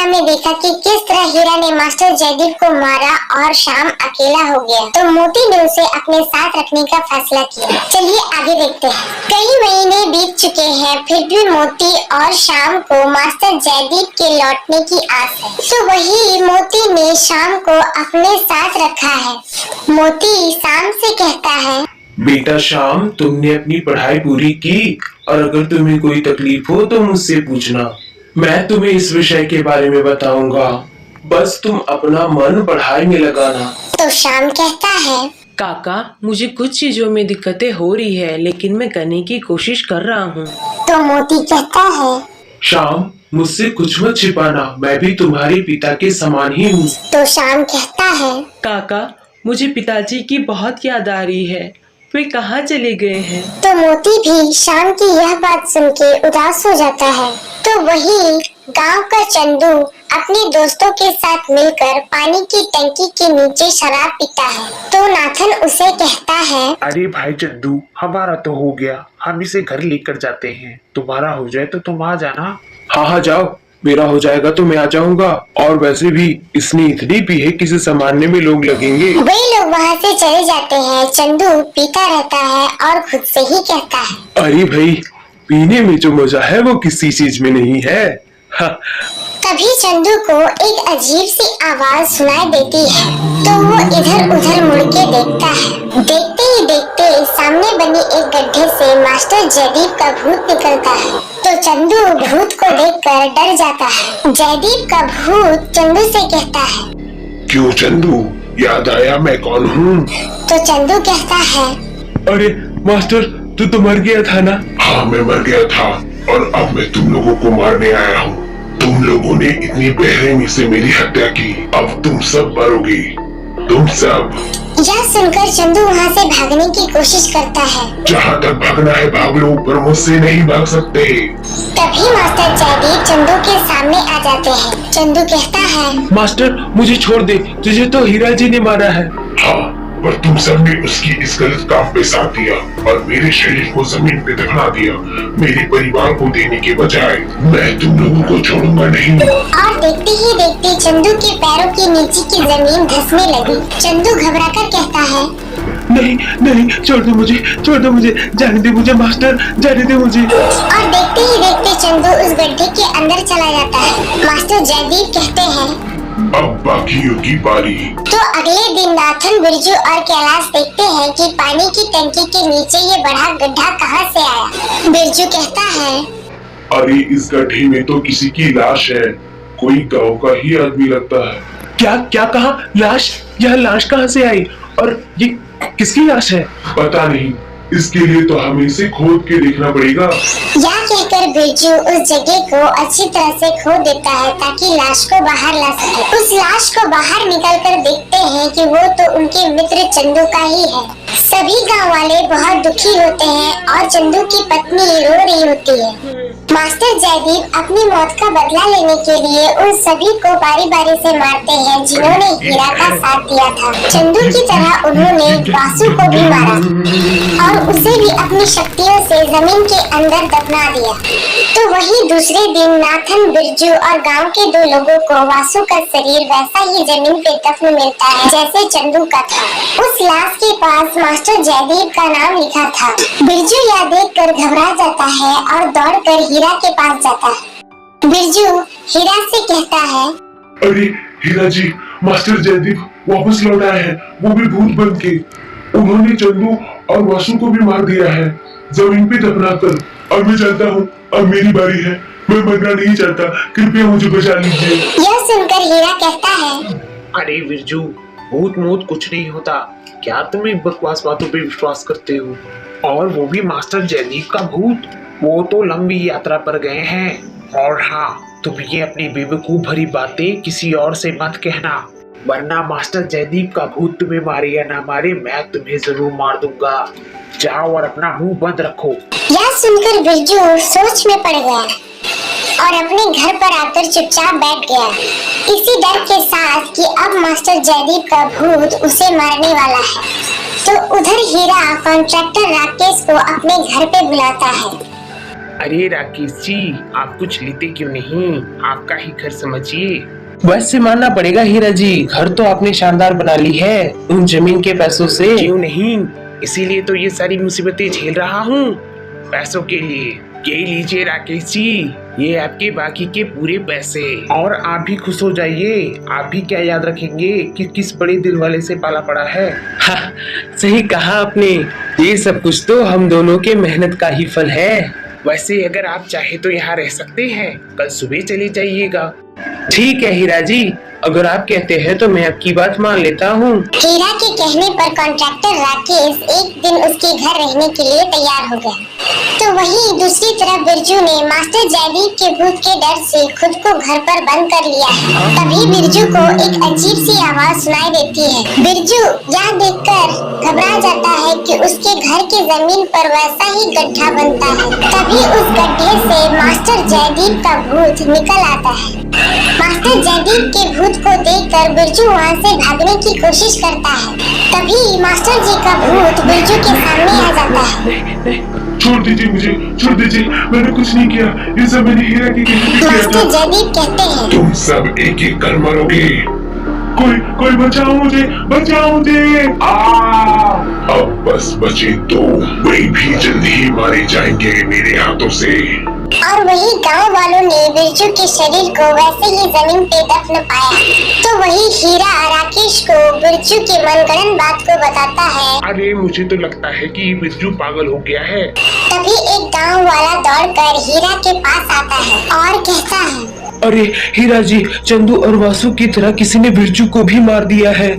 हीरा में देखा कि किस तरह हीरा ने मास्टर जयदीप को मारा और शाम अकेला हो गया, तो मोती ने उसे अपने साथ रखने का फैसला किया। चलिए आगे देखते हैं। कई महीने बीत चुके हैं, फिर भी मोती और शाम को मास्टर जयदीप के लौटने की आस है, तो वही मोती ने शाम को अपने साथ रखा है। मोती शाम से कहता है, बेटा शाम, तुमने अपनी पढ़ाई पूरी की और अगर तुम्हें कोई तकलीफ हो तो मुझसे पूछना, मैं तुम्हें इस विषय के बारे में बताऊंगा। बस तुम अपना मन पढ़ाई में लगाना। तो शाम कहता है, काका, मुझे कुछ चीजों में दिक्कतें हो रही है, लेकिन मैं करने की कोशिश कर रहा हूँ। तो मोती कहता है, शाम, मुझसे कुछ मत छिपाना, मैं भी तुम्हारे पिता के समान ही हूँ। तो शाम कहता है, काका, मुझे पिताजी की बहुत याद आ रही है, वे कहाँ चले गए हैं? तो मोती भी शाम की यह बात सुन के उदास हो जाता है। तो वही गांव का चंदू अपने दोस्तों के साथ मिलकर पानी की टंकी के नीचे शराब पीता है। तो नाथन उसे कहता है, अरे भाई चंदू, हमारा तो हो गया, हम इसे घर लेकर जाते हैं, तुम्हारा हो जाए तो तुम आ जाना। हाँ हाँ जाओ, मेरा हो जाएगा तो मैं आ जाऊंगा। और वैसे भी इसने इतनी पी है, किसे संभालने में लोग लगेंगे। वे लोग वहाँ से चले जाते हैं। चंदू पीता रहता है और खुद से ही कहता है, अरे भाई, पीने में जो मजा है वो किसी चीज में नहीं है। हाँ। तभी चंदू को एक अजीब सी आवाज सुनाई देती है, तो वो इधर उधर मुड़ के देखता है। देखते ही देखते सामने बनी एक गड्ढे से मास्टर जयदीप का भूत निकलता है। तो चंदू भूत को देखकर डर जाता है। जयदीप का भूत चंदू से कहता है, क्यों चंदू, याद आया मैं कौन हूँ? तो चंदू कहता है, अरे मास्टर, तू तो मर गया था ना? हाँ, मैं मर गया था और अब मैं तुम लोगों को मारने आया हूँ। तुम लोगों ने इतनी बेरहमी से मेरी हत्या की, अब तुम सब मरोगी, तुम सब। यह सुनकर चंदू वहाँ से भागने की कोशिश करता है। जहाँ तक भागना है भाग लो, पर मुझसे नहीं भाग सकते। तभी मास्टर जयदीप चंदू के सामने आ जाते हैं। चंदू कहता है, मास्टर, मुझे छोड़ दे, तुझे तो हीरा जी ने मारा है। हाँ, पर तुम सबने उसकी इस गलत काम पे साथ दिया और मेरे शरीर को जमीन पे दफना दिया, मेरे परिवार को देने के बजाय। मैं तुम लोगों को छोड़ूंगा नहीं। और देखते ही देखते चंदू के पैरों के नीचे की जमीन धंसने लगी। चंदू घबराकर कहता है, नहीं नहीं, छोड़ दो मुझे, छोड़ दो मुझे, जाने दे मुझे मास्टर, जाने दे मुझे। और देखते ही देखते चंदू उस गड्ढे के अंदर चला जाता है। मास्टर जयदीप कहते हैं, अब बाकियों की बारी। तो अगले दिन नाथन, बिरजू और कैलाश देखते हैं कि पानी की टंकी के नीचे ये बड़ा गड्ढा कहाँ से आया। बिरजू कहता है, अरे इस गड्ढे में तो किसी की लाश है, कोई गांव का ही आदमी लगता है। क्या क्या कहा? लाश? यह लाश कहाँ से आई और ये किसकी लाश है? पता नहीं, इसके लिए तो हमें इसे खोद के देखना पड़ेगा। यह कहकर बिरजू उस जगह को अच्छी तरह से खोद देता है ताकि लाश को बाहर ला सके। उस लाश को बाहर निकालकर देखते हैं कि वो तो उनके मित्र चंदू का ही है। सभी गांव वाले बहुत दुखी होते हैं और चंदू की पत्नी रो रही होती है। मास्टर जयदीप अपनी मौत का बदला लेने के लिए उन सभी को बारी बारी से मारते हैं जिन्होंने हीरा का साथ दिया था। चंदू की तरह उन्होंने वासु को भी मारा और उसे भी अपनी शक्तियों से जमीन के अंदर दफना दिया। तो वही दूसरे दिन नाथन, बिरजू और गांव के दो लोगों को वासु का शरीर वैसा ही जमीन पे दफन मिलता है जैसे चंदू का था। उस लाश के पास मास्टर जयदीप का नाम लिखा था। बिरजू यह देखकर घबरा जाता है और दौड़कर हीरा के पास जाता है। बिरजू हीरा से कहता है, अरे हीरा जी, मास्टर जयदीप वापस लौट आए हैं, वो भी भूत बन के। उन्होंने चंदू और वासु को भी मार दिया है, जमीन पे दफना कर। अब मैं चाहता हूँ, अब मेरी बारी है, मैं मरना नहीं चाहता, कृपया मुझे बचा लीजिए। यह सुनकर हीरा कहता है, अरे बिरजू, भूत मूत कुछ नहीं होता, क्या तुम इन बकवास बातों पे विश्वास करते हो? और वो भी मास्टर जयदीप का भूत, वो तो लंबी यात्रा पर गए हैं। और हाँ, तुम ये अपनी बेवकूफ भरी बातें किसी और से मत कहना, वरना मास्टर जयदीप का भूत तुम्हें मारे या ना मारे, मैं तुम्हें जरूर मार दूंगा। जाओ और अपना मुंह बंद रखो। यह सुनकर बिरजू सोच में पड़ गया और अपने घर पर आकर चुपचाप बैठ गया, इसी डर के साथ कि अब मास्टर जयदीप का भूत उसे मारने वाला है। तो उधर हीरा कॉन्ट्रैक्टर राकेश को अपने घर पे बुलाता है अरे राकेश जी, आप कुछ लेते क्यों नहीं? आपका ही घर समझिए। वैसे मानना पड़ेगा हीरा जी, घर तो आपने शानदार बना ली है उन जमीन के पैसों से। क्यों नहीं, इसीलिए तो ये सारी मुसीबतें झेल रहा हूँ पैसों के लिए। ये लीजिए राकेश जी, ये आपके बाकी के पूरे पैसे। और आप भी खुश हो जाइए। आप भी क्या याद रखेंगे कि किस बड़े दिल वाले से पाला पड़ा है। हाँ, सही कहा आपने। ये सब कुछ तो हम दोनों के मेहनत का ही फल है। वैसे अगर आप चाहे तो यहाँ रह सकते हैं, कल सुबह चले जाइएगा। ठीक है हीरा जी, अगर आप कहते हैं तो मैं आपकी बात मान लेता हूँ। हीरा के कहने पर कॉन्ट्रैक्टर राकेश एक दिन उसके घर रहने के लिए तैयार हो गया। तो वहीं दूसरी तरफ बिरजू ने मास्टर जयदीप के भूत के डर से खुद को घर पर बंद कर लिया है। तभी बिरजू को एक अजीब सी आवाज सुनाई देती है। बिरजू यह देखकर घबरा जाता है कि उसके घर की जमीन पर वैसा ही गड्ढा बनता है। तभी उस गड्ढे से मास्टर जयदीप का भूत निकल आता है। मास्टर जयदीप के भूत को देखकर बिरजू वहाँ से भागने की कोशिश करता है। तभी मास्टर जी का भूत बिरजू के सामने आ जाता है। छोड़ दीजिए मुझे, छोड़ दीजिए, मैंने कुछ नहीं किया। ये सब मैंने हीरा की कहने पे किया मास्टर था। जयदीप कहते हैं, तुम सब एक एक कर मरोगे। कोई बचाओ मुझे, बचाओ मुझे। अब बस बचे दो, वे भी जल्द ही मारे जाएंगे मेरे हाथों से। और वही गांव वालों ने बिरजू के शरीर को वैसे ही जमीन पे दफन पाया। तो वही हीरा राकेश को बिरजू की मनगढ़ंत बात को बताता है। अरे मुझे तो लगता है कि बिरजू पागल हो गया है। तभी एक गांव वाला दौड़कर हीरा के पास आता है और कहता है, अरे हीरा जी, चंदू और वासु की तरह किसी ने बिरजू को भी मार दिया है।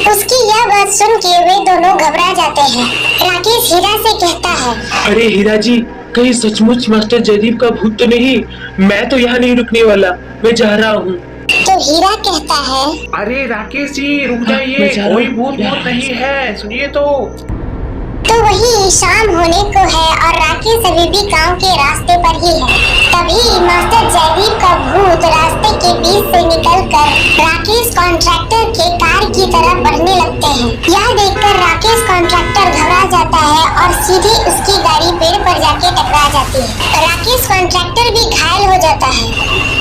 उसकी यह बात सुन के वे दोनों घबरा जाते हैं। राकेश हीरा से कहता है, अरे हीरा जी, कहीं सचमुच मास्टर जयदीप का भूत तो नहीं? मैं तो यहाँ नहीं रुकने वाला, मैं जा रहा हूँ। तो हीरा कहता है, अरे राकेश जी रुक मैं जाइए, जा रहा कोई हूँ। भूत नहीं है, सुनिए तो। वही शाम होने को है और राकेश अभी भी गांव के रास्ते पर ही है। तभी मास्टर जयदीप का भूत रास्ते के बीच से निकलकर राकेश कॉन्ट्रैक्टर के कार की तरफ बढ़ने लगते हैं। यह देखकर राकेश कॉन्ट्रैक्टर घबरा जाता है और सीधे उसकी गाड़ी पेड़ पर जाके टकरा जाती है। राकेश कॉन्ट्रैक्टर भी घायल हो जाता है।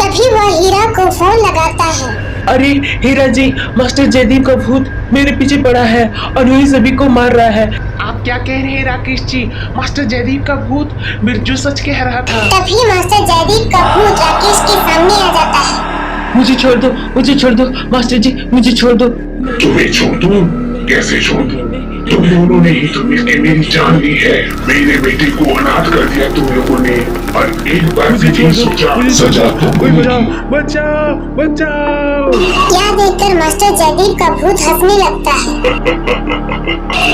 तभी वह हीरा को फोन लगाता है। अरे हीरा जी, मास्टर जयदीप का भूत मेरे पीछे पड़ा है और वही सभी को मार रहा है। आप क्या कह रहे हैं राकेश जी? मास्टर जयदीप का भूत बिरजू सच कह रहा था। तभी मास्टर जयदीप का भूत राकेश के सामने आ जाता है। मुझे छोड़ दो, मुझे छोड़ दो मास्टर जी, मुझे छोड़ दो। तुम्हें छोड़ दूं? कैसे छोड़ दूं? तुम दोनों ने ही तो मिलकर मेरी जान ली है। मेरे बेटे को अनाथ कर दिया तुम लोगों ने, और एक बार भी नहीं सोचा सजा तुमको मिलेगी। बचाओ बचाओ। यह देखकर मास्टर जयदीप का भूत हंसने लगता है।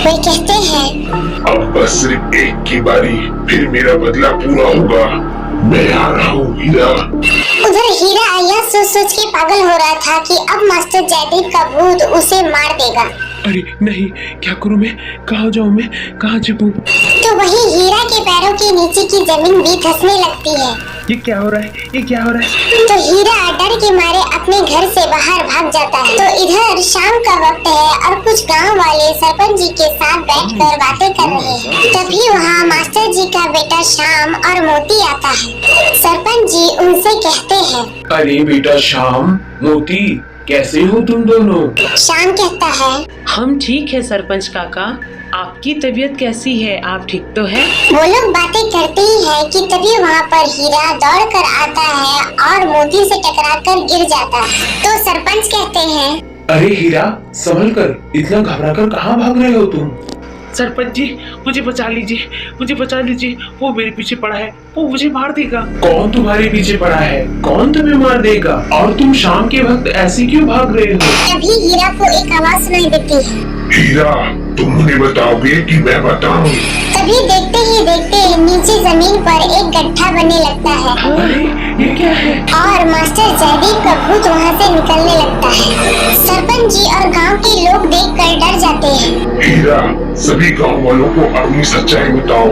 वे कहते हैं, अब बस सिर्फ एक की बारी, फिर मेरा बदला पूरा होगा। मैं आ रहा हूँ हीरा। उधर हीरा यह सोच के पागल हो रहा था कि अब मास्टर जयदीप का भूत उसे मार देगा। अरे नहीं, क्या करूँ मैं? कहाँ जाऊँ मैं? कहाँ छिपूं? तो वही हीरा के पैरों के नीचे की जमीन भी धंसने लगती है। ये क्या हो रहा है? ये क्या हो रहा है? तो हीरा डर के मारे अपने घर से बाहर भाग जाता है। तो इधर शाम का वक्त है और कुछ गांव वाले सरपंच जी के साथ बैठकर बातें कर रहे हैं। तभी वहाँ मास्टर जी का बेटा श्याम और मोती आता है। सरपंच जी उनसे कहते हैं, अरे बेटा श्याम, मोती, कैसे हो तुम दोनों? श्याम कहता है, हम ठीक है सरपंच काका, आपकी तबीयत कैसी है? आप ठीक तो है? वो लोग बातें करते ही है कि तभी वहाँ पर हीरा दौड़ कर आता है और मोती से टकराकर गिर जाता है। तो सरपंच कहते हैं, अरे हीरा, संभल कर, इतना घबरा कर कहाँ भाग रहे हो तुम? सरपंच जी मुझे बचा लीजिए, मुझे बचा लीजिए। वो मेरे पीछे पड़ा है, वो मुझे मार देगा। कौन तुम्हारे पीछे पड़ा है? कौन तुम्हें मार देगा? और तुम शाम के वक्त ऐसे क्यों भाग रहे हो? तभी हीरा को एक आवाज सुनाई देती है। हीरा, तुम उन्हें बताओगे कि मैं बताऊं? तभी देखते ही देखते नीचे जमीन पर एक गड्ढा बनने लगता है अरे ये क्या है? और मास्टर जयदीप का भूत वहाँ से निकलने लगता है। सरपंच जी और गांव के लोग देखकर डर जाते हैं। हीरा, सभी गांव वालों को अपनी सच्चाई बताओ,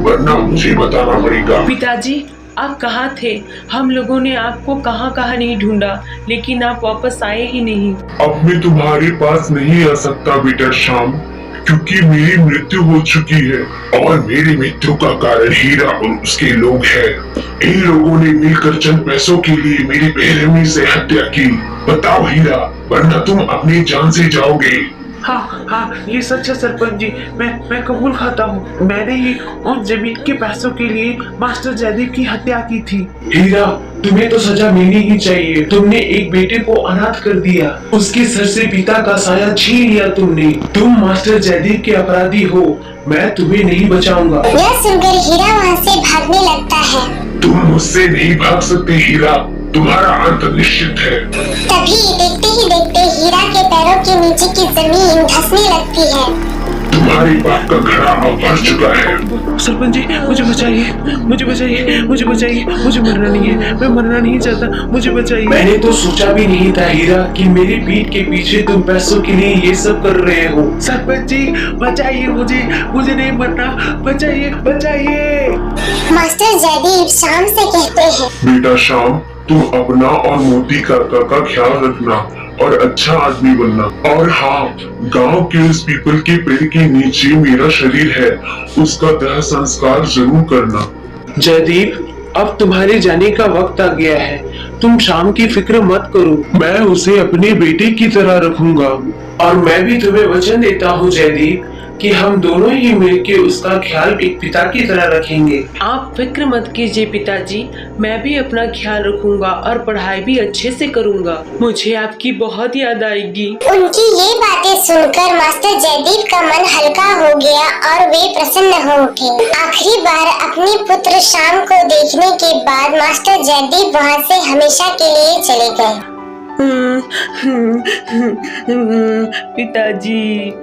वरना मुझे बताना पड़ेगा। पिताजी, आप कहाँ थे? हम लोगों ने आपको कहाँ कहाँ नहीं ढूंढा, लेकिन आप वापस आए ही नहीं। अब मैं तुम्हारे पास नहीं आ सकता बेटा श्याम, क्योंकि मेरी मृत्यु हो चुकी है और मेरी मृत्यु का कारण हीरा और उसके लोग हैं। इन लोगों ने मिलकर चंद पैसों के लिए मेरी बेरहमी से हत्या की। बताओ हीरा, वरना तुम अपनी जान से जाओगे। हाँ हाँ, ये सच है सरपंच जी। मैं कबूल खाता हूँ। मैंने ही उन जमीन के पैसों के लिए मास्टर जयदीप की हत्या की थी। हीरा, तुम्हें तो सजा मिलनी ही चाहिए। तुमने एक बेटे को अनाथ कर दिया, उसके सर से पिता का साया छीन लिया तुमने। तुम मास्टर जयदीप के अपराधी हो। मैं तुम्हें नहीं बचाऊंगा। यह सुनकर हीरा वहाँ से भागने लगता है। तुम मुझसे नहीं भाग सकते हीरा, तुम्हारा अंत निश्चित है। तभी देखते ही देखते हीरा के पैरों के नीचे की जमीन धंसने लगती है। तुम्हारी बात का घड़ा अब भर चुका है। सरपंच जी, मुझे बचाइए, मुझे बचाइए, मुझे बचाइए। मुझे मरना नहीं है, मैं मरना नहीं चाहता, मुझे बचाइए। मैंने तो सोचा भी नहीं था हीरा कि मेरी पीठ के पीछे तुम पैसों के लिए ये सब कर रहे हो। सरपंच जी, बचाइए मुझे नहीं मरना, बचाइए बचाइए। मास्टर जयदीप शाम से कहते हैं, बेटा श्याम, तुम अपना और मोती काका का ख्याल रखना और अच्छा आदमी बनना। और हाँ, गांव के उस पीपल के पेड़ के नीचे मेरा शरीर है, उसका दाह संस्कार जरूर करना। जयदीप, अब तुम्हारे जाने का वक्त आ गया है। तुम शाम की फिक्र मत करो, मैं उसे अपने बेटे की तरह रखूंगा। और मैं भी तुम्हें वचन देता हूँ जयदीप कि हम दोनों ही मिलके उसका ख्याल एक पिता की तरह रखेंगे। आप फिक्र मत कीजिए पिताजी, मैं भी अपना ख्याल रखूंगा और पढ़ाई भी अच्छे से करूंगा। मुझे आपकी बहुत याद आएगी। उनकी ये बातें सुनकर मास्टर जयदीप का मन हल्का हो गया और वे प्रसन्न हो उठे। आखिरी बार अपने पुत्र श्याम को देखने के बाद मास्टर जयदीप वहाँ से हमेशा के लिए चले गए। पिताजी,